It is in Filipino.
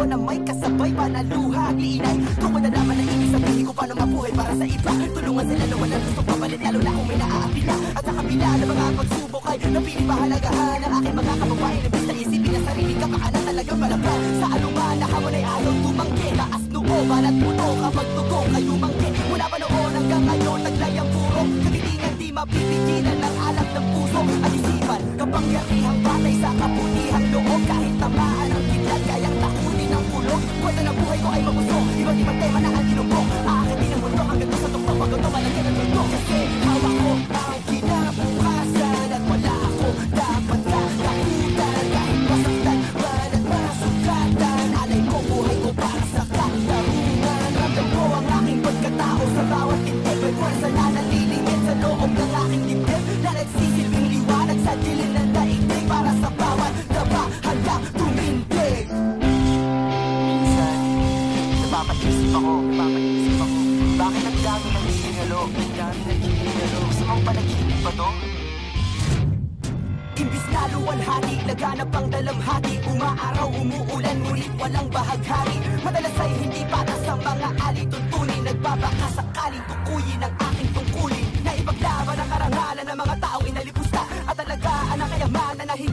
na may kasabay pa na luha ni inay. Tungkol na naman ang ibig sabihin ko paano mabuhay para sa iba. Tulungan sila na walang gusto papalit, lalo na kung may naaapila. At sa kabila na mga pagsubok ay napili pahalagahan ang aking mga kababayan. Imbis na isipin na sarili ka, baka na talagang malabang sa anuman na hamon ay ayaw tumanggi. Taas noo, balat puto kapag tugo kayo manggi. Mula pa noon hanggang ngayon naglay ang puro kagitingan, di mapipigilan ng alak ng puso at isipan. Kapangyarihang batay sa kaputihang loob, kahit tamaan ang kidlat kayang takunin ng kulog. Kwento na buhay ko ay mabusog, iba't ibang tema na ang tinubok. Aakitin ang mundo hanggang sa tuktok, pag ito malagyan ng mundo. Kasi hawak ko ang kinabukasan at wala ako dapat kakakutan. Kahit masaktan man at masugatan, alay ko buhay ko para sa katarungan. Ramdam ko ang aking pagkatao sa bawat tindig. May pwersa na nalilingit sa loob ng aking dibdib, na nagsisilbing liwanag sa dilim ng daigdig. Para sa bawat daba handa tumindig. Minsan napapaisip ako, bakit ang dami ng hihingalo? Gusto mong panaginip ba to? Imbis na luwalhati, laganap ang dalamhati. Umaaraw, umuulan, ngunit walang bahaghari. Madalas ay hindi patas ang mga alituntunin. Nagbabaka sakaling tukuyin ang aking tungkulin, na ipaglaban ang karangalan ng mga taong inalipusta at alagaan ang kayamanan na hindi